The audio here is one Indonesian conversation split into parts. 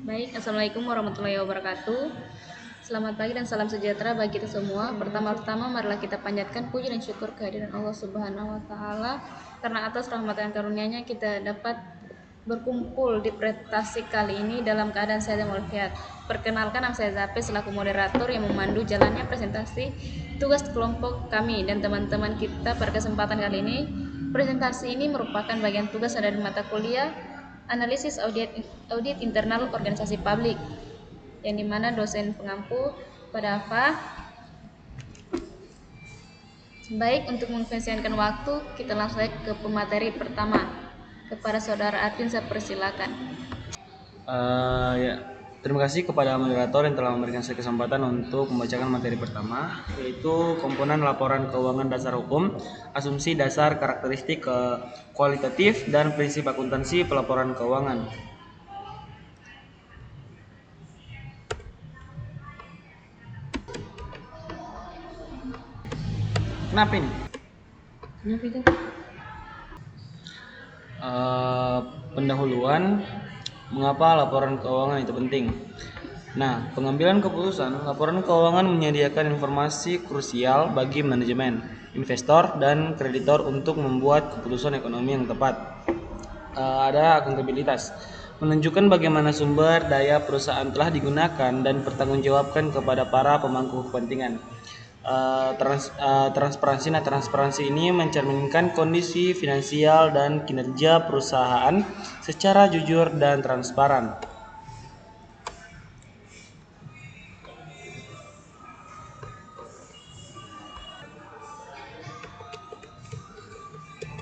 Baik, Assalamualaikum warahmatullahi wabarakatuh. Selamat pagi dan salam sejahtera bagi kita semua. Pertama-tama marilah kita panjatkan puji dan syukur kehadiran Allah Subhanahu wa taala karena atas rahmat dan karunia-Nya kita dapat berkumpul di presentasi kali ini dalam keadaan sehat dan walafiat. Perkenalkan, nama saya Zape selaku moderator yang memandu jalannya presentasi tugas kelompok kami dan teman-teman kita pada kesempatan kali ini. Presentasi ini merupakan bagian tugas dari mata kuliah analisis audit internal organisasi publik, yang dimana dosen pengampu pada apa. Baik, untuk mengefisienkan waktu, kita langsung saja ke pemateri pertama. Kepada saudara Atin, saya persilakan. Ya, terima kasih kepada moderator yang telah memberikan saya kesempatan untuk membacakan materi pertama, yaitu komponen laporan keuangan dasar hukum, asumsi dasar karakteristik kualitatif, dan prinsip akuntansi pelaporan keuangan. Kenapa ini? Kenapa itu? Pendahuluan, mengapa laporan keuangan itu penting? Nah, pengambilan keputusan, laporan keuangan menyediakan informasi krusial bagi manajemen, investor, dan kreditor untuk membuat keputusan ekonomi yang tepat. Ada akuntabilitas, menunjukkan bagaimana sumber daya perusahaan telah digunakan dan pertanggungjawabkan kepada para pemangku kepentingan. Transparansi. Nah, transparansi ini mencerminkan kondisi finansial dan kinerja perusahaan secara jujur dan transparan.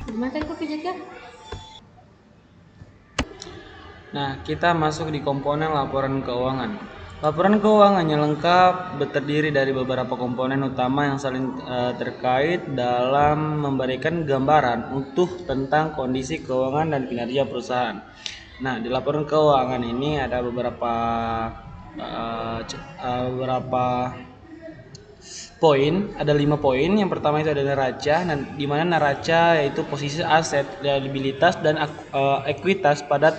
Dimakan kopi juga? Nah, kita masuk di komponen laporan keuangan. Laporan keuangannya lengkap, terdiri dari beberapa komponen utama yang saling terkait dalam memberikan gambaran utuh tentang kondisi keuangan dan kinerja perusahaan. Nah, di laporan keuangan ini ada beberapa poin, ada 5 poin. Yang pertama itu ada neraca, di mana neraca yaitu posisi aset, liabilitas, dan ekuitas pada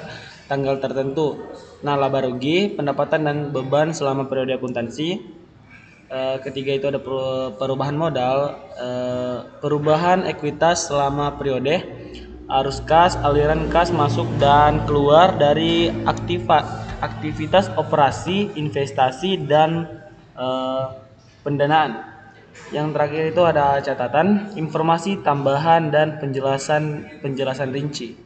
tanggal tertentu. Nah, laba rugi, pendapatan dan beban selama periode akuntansi. Ketiga itu ada perubahan modal, perubahan ekuitas selama periode, arus kas, aliran kas masuk dan keluar dari aktivitas operasi, investasi, dan pendanaan. Yang terakhir itu ada catatan, informasi tambahan, dan penjelasan rinci.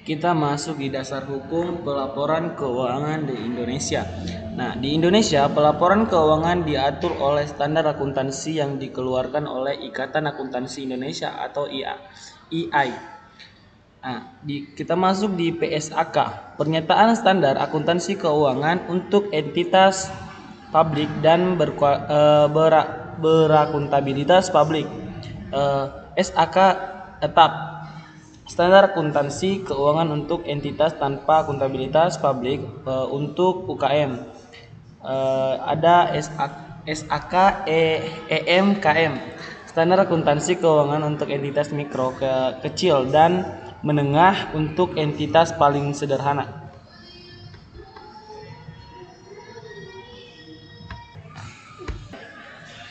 Kita masuk di dasar hukum pelaporan keuangan di Indonesia. Nah, di Indonesia pelaporan keuangan diatur oleh standar akuntansi yang dikeluarkan oleh Ikatan Akuntansi Indonesia atau IAI. Nah, kita masuk di PSAK, pernyataan standar akuntansi keuangan untuk entitas publik dan berakuntabilitas publik. SAK etap, standar akuntansi keuangan untuk entitas tanpa akuntabilitas publik untuk UKM. Ada SAK EMKM, standar akuntansi keuangan untuk entitas mikro kecil dan menengah untuk entitas paling sederhana.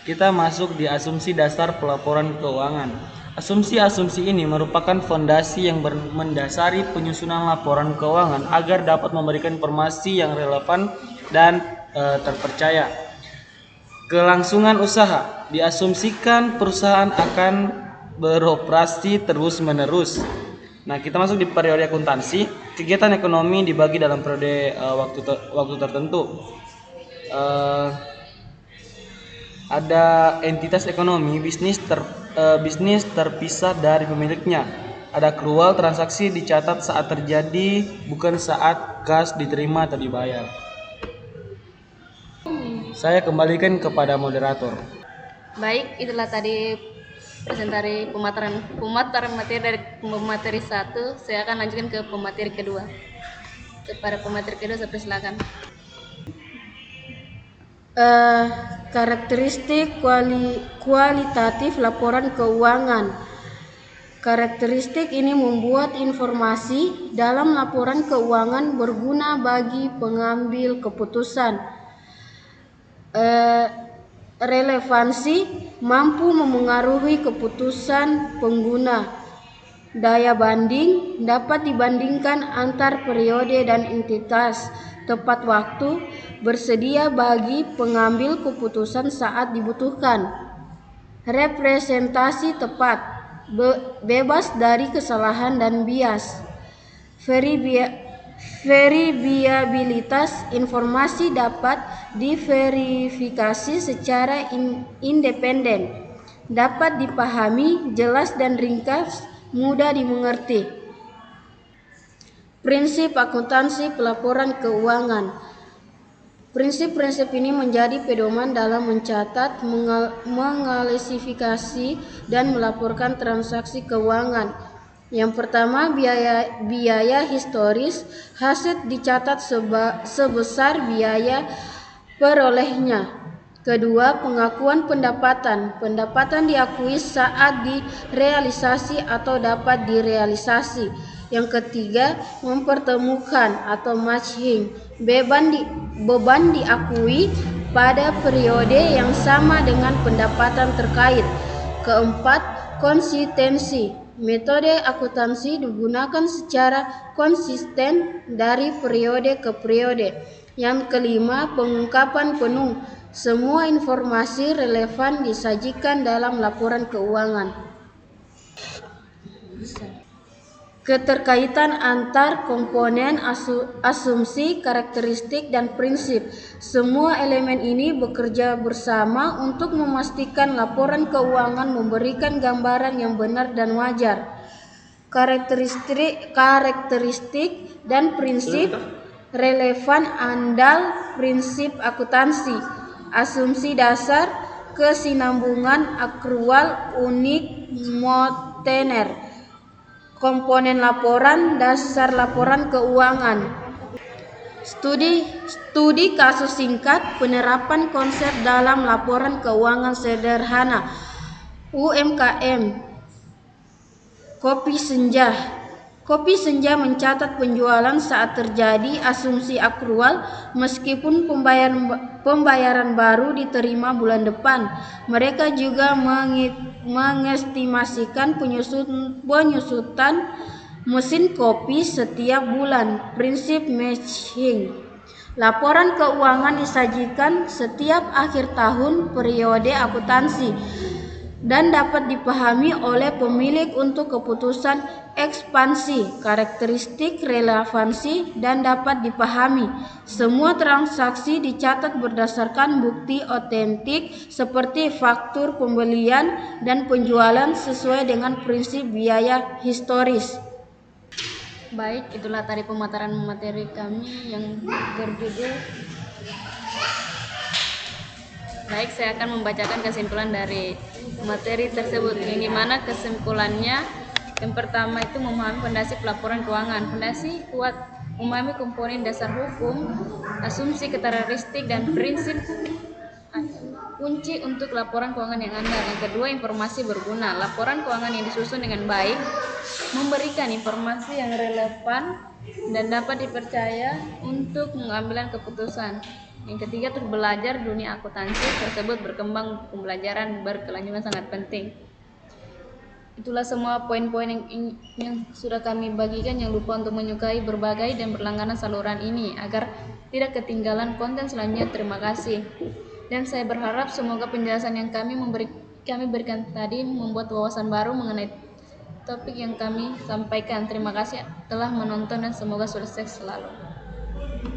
Kita masuk di asumsi dasar pelaporan keuangan. Asumsi-asumsi ini merupakan fondasi yang mendasari penyusunan laporan keuangan agar dapat memberikan informasi yang relevan dan terpercaya. Kelangsungan usaha, diasumsikan perusahaan akan beroperasi terus-menerus. Nah, kita masuk di periode akuntansi. Kegiatan ekonomi dibagi dalam periode waktu tertentu. Ada entitas ekonomi, bisnis terpisah dari pemiliknya. Ada akrual, transaksi dicatat saat terjadi, bukan saat kas diterima atau dibayar. Saya kembalikan kepada moderator. Baik, itulah tadi presentasi pemaparan materi dari pemateri 1. Saya akan lanjutkan ke pemateri kedua. Kepada pemateri kedua, saya persilakan. Karakteristik kualitatif laporan keuangan. Karakteristik ini membuat informasi dalam laporan keuangan berguna bagi pengambil keputusan. Relevansi mampu memengaruhi keputusan pengguna. Daya banding dapat dibandingkan antar periode dan entitas. Tepat waktu bersedia bagi pengambil keputusan saat dibutuhkan. Representasi tepat, bebas dari kesalahan dan bias. Variabilitas informasi dapat diverifikasi secara independen, dapat dipahami, jelas dan ringkas, mudah dimengerti. Prinsip akuntansi pelaporan keuangan. Prinsip-prinsip ini menjadi pedoman dalam mencatat, mengalasifikasi, dan melaporkan transaksi keuangan. Yang pertama, biaya historis. Hasil dicatat sebesar biaya perolehnya. Kedua, pengakuan pendapatan. Pendapatan diakui saat direalisasi atau dapat direalisasi. Yang ketiga, mempertemukan atau matching. Beban diakui pada periode yang sama dengan pendapatan terkait. Keempat, konsistensi. Metode akuntansi digunakan secara konsisten dari periode ke periode. Yang kelima, pengungkapan penuh. Semua informasi relevan disajikan dalam laporan keuangan. Keterkaitan antar komponen, asumsi, karakteristik, dan prinsip. Semua elemen ini bekerja bersama untuk memastikan laporan keuangan memberikan gambaran yang benar dan wajar. Karakteristik dan prinsip relevan andal prinsip akuntansi. Asumsi dasar, kesinambungan, akrual, unik, motener. Komponen laporan, dasar laporan keuangan. Studi kasus singkat, penerapan konsep dalam laporan keuangan sederhana. UMKM. Kopi senja. Kopi senja mencatat penjualan saat terjadi asumsi akrual meskipun pembayaran baru diterima bulan depan. Mereka juga mengestimasikan penyusutan mesin kopi setiap bulan. Prinsip matching. Laporan keuangan disajikan setiap akhir tahun periode akuntansi dan dapat dipahami oleh pemilik untuk keputusan ekspansi. Karakteristik relevansi dan dapat dipahami. Semua transaksi dicatat berdasarkan bukti otentik seperti faktur pembelian dan penjualan sesuai dengan prinsip biaya historis. Baik, itulah tadi pemaparan materi kami yang berjudul. Baik, saya akan membacakan kesimpulan dari materi tersebut. Ini mana kesimpulannya? Yang pertama itu memahami fondasi pelaporan keuangan. Fondasi kuat, memahami komponen dasar hukum, asumsi, karakteristik, dan prinsip kunci untuk laporan keuangan yang andal. Yang kedua, informasi berguna. Laporan keuangan yang disusun dengan baik memberikan informasi yang relevan dan dapat dipercaya untuk mengambil keputusan. Yang ketiga, terus belajar dunia akuntansi tersebut berkembang, pembelajaran berkelanjutan sangat penting. Itulah semua poin-poin yang sudah kami bagikan. Jangan lupa untuk menyukai, berbagai, dan berlangganan saluran ini agar tidak ketinggalan konten selanjutnya. Terima kasih. Dan saya berharap semoga penjelasan yang kami berikan tadi membuat wawasan baru mengenai topik yang kami sampaikan. Terima kasih telah menonton dan semoga sukses selalu.